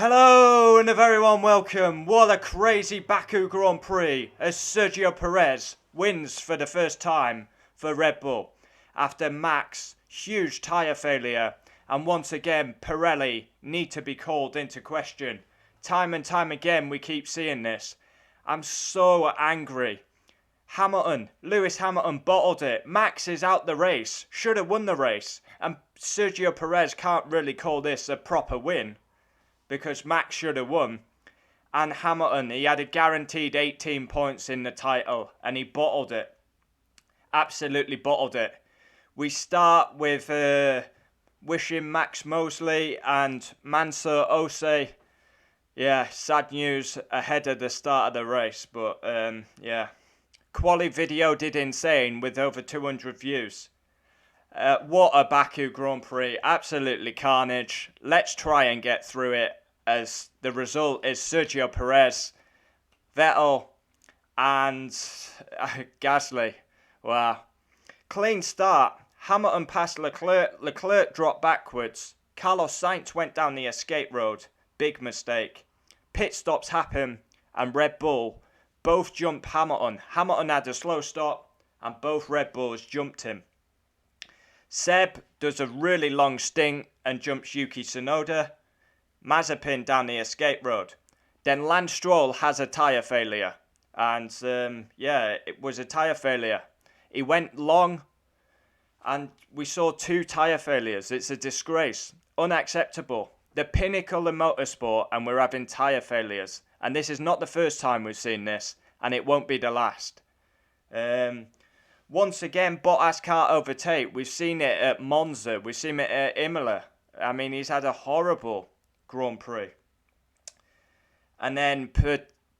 Hello and a very warm welcome. What a crazy Baku Grand Prix as Sergio Perez wins for the first time for Red Bull after Max's huge tyre failure, and once again Pirelli need to be called into question. Time and time again we keep seeing this. I'm so angry. Lewis Hamilton bottled it. Max is out the race, should have won the race, and Sergio Perez can't really call this a proper win, because Max should have won. And Hamilton, he had a guaranteed 18 points in the title, and he bottled it. Absolutely bottled it. We start with wishing Max Mosley and Mansour Ose, sad news ahead of the start of the race. But Quali video did insane with over 200 views. What a Baku Grand Prix. Absolutely carnage. Let's try and get through it, as the result is Sergio Perez, Vettel and Gasly. Wow. Clean start. Hamilton passed Leclerc. Leclerc dropped backwards. Carlos Sainz went down the escape road. Big mistake. Pit stops happen, and Red Bull both jumped Hamilton. Hamilton had a slow stop and both Red Bulls jumped him. Seb does a really long stint and jumps Yuki Tsunoda. Mazepin down the escape road. Then Lance Stroll has a tyre failure. And it was a tyre failure. He went long and we saw 2 tyre failures. It's a disgrace. Unacceptable. The pinnacle of motorsport, and we're having tyre failures. And this is not the first time we've seen this, and it won't be the last. Once again, Bottas can't overtake. We've seen it at Monza. We've seen it at Imola. I mean, he's had a horrible Grand Prix. And then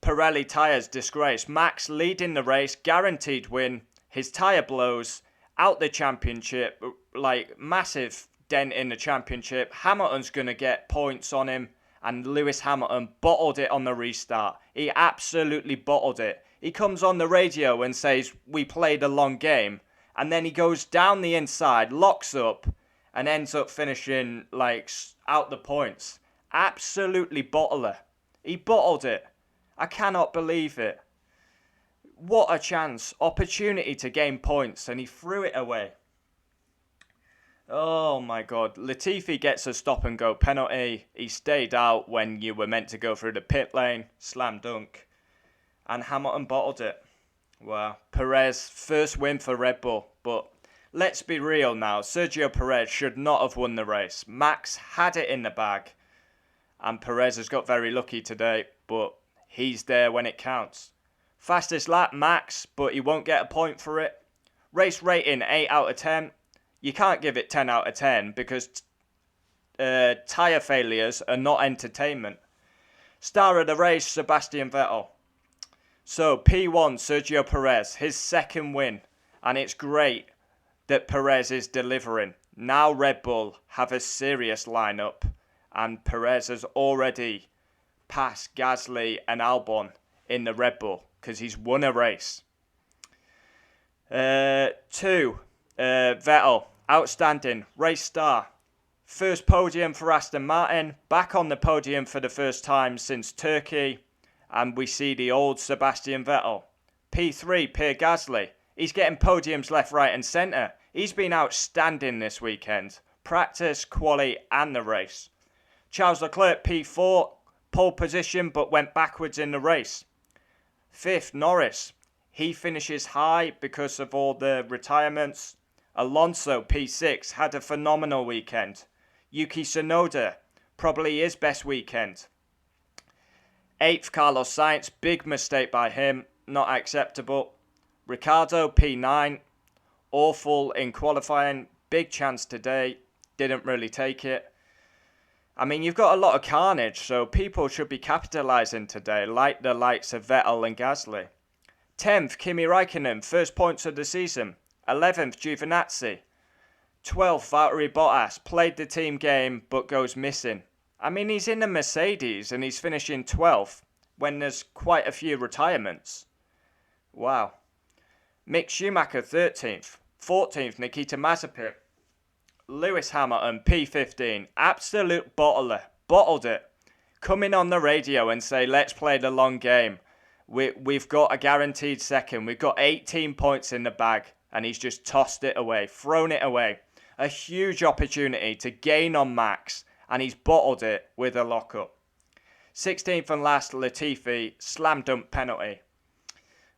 Pirelli tyres, disgrace. Max leading the race, guaranteed win. His tyre blows, out the championship, like massive dent in the championship. Hamilton's going to get points on him. And Lewis Hamilton bottled it on the restart. He absolutely bottled it. He comes on the radio and says, we played a long game. And then he goes down the inside, locks up, and ends up finishing out the points. Absolutely bottler. He bottled it. I cannot believe it. What a chance. Opportunity to gain points, and he threw it away. Oh my God. Latifi gets a stop and go penalty. He stayed out when you were meant to go through the pit lane. Slam dunk. And Hamilton bottled it. Wow. Perez, first win for Red Bull. But let's be real now. Sergio Perez should not have won the race. Max had it in the bag. And Perez has got very lucky today. But he's there when it counts. Fastest lap, Max. But he won't get a point for it. Race rating, 8 out of 10. You can't give it 10 out of 10 because tyre failures are not entertainment. Star of the race, Sebastian Vettel. So, P1, Sergio Perez, his second win. And it's great that Perez is delivering. Now Red Bull have a serious lineup. And Perez has already passed Gasly and Albon in the Red Bull because he's won a race. 2. Vettel, outstanding, race star. First podium for Aston Martin, back on the podium for the first time since Turkey, and we see the old Sebastian Vettel. P3, Pierre Gasly, he's getting podiums left, right and centre. He's been outstanding this weekend, practice, quali and the race. Charles Leclerc, P4, pole position but went backwards in the race. 5th, Norris, he finishes high because of all the retirements. Alonso, P6, had a phenomenal weekend. Yuki Tsunoda, probably his best weekend. 8th, Carlos Sainz, big mistake by him, not acceptable. Ricciardo, P9, awful in qualifying, big chance today, didn't really take it. I mean, you've got a lot of carnage, so people should be capitalising today, like the likes of Vettel and Gasly. 10th, Kimi Räikkönen, first points of the season. 11th, Giovinazzi. 12th, Valtteri Bottas, played the team game but goes missing. I mean, he's in a Mercedes and he's finishing 12th when there's quite a few retirements. Wow. Mick Schumacher, 13th. 14th, Nikita Mazepin. Lewis Hamilton, P15. Absolute bottler. Bottled it. come in on the radio and say, let's play the long game. We've got a guaranteed second. We've got 18 points in the bag. And he's just tossed it away, thrown it away. A huge opportunity to gain on Max. And he's bottled it with a lockup. 16th and last, Latifi, slam dunk penalty.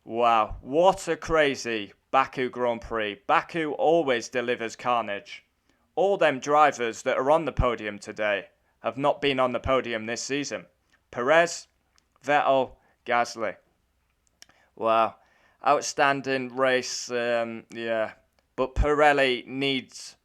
Wow, what a crazy Baku Grand Prix. Baku always delivers carnage. All them drivers that are on the podium today have not been on the podium this season. Perez, Vettel, Gasly. Wow, outstanding race, But Pirelli needs...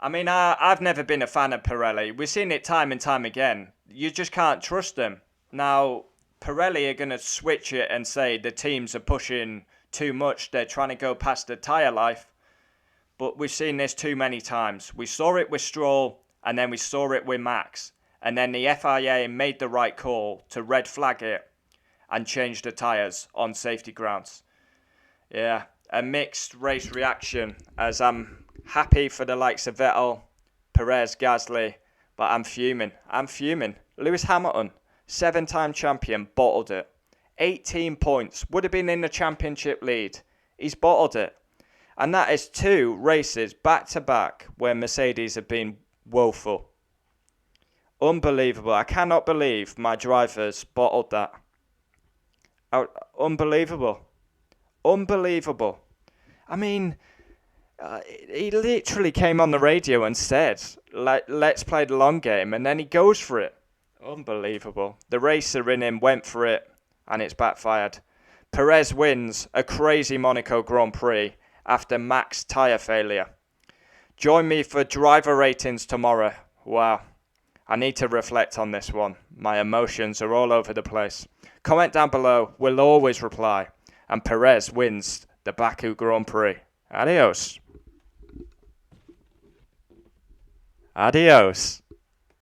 I mean, I've never been a fan of Pirelli. We've seen it time and time again. You just can't trust them. Now, Pirelli are going to switch it and say the teams are pushing too much. They're trying to go past the tyre life. But we've seen this too many times. We saw it with Stroll, and then we saw it with Max. And then the FIA made the right call to red flag it and change the tyres on safety grounds. Yeah, a mixed race reaction, as I'm happy for the likes of Vettel, Perez, Gasly, but I'm fuming. Lewis Hamilton, 7-time champion, bottled it. 18 points, would have been in the championship lead. He's bottled it. And that is 2 races back-to-back where Mercedes have been woeful. Unbelievable. I cannot believe my drivers bottled that. Unbelievable. I mean, he literally came on the radio and said, let's play the long game, and then he goes for it. Unbelievable. The racer in him went for it, and it's backfired. Perez wins a crazy Monaco Grand Prix after Max tyre failure. Join me for driver ratings tomorrow. Wow. I need to reflect on this one. My emotions are all over the place. Comment down below. We'll always reply. And Perez wins the Baku Grand Prix. Adios.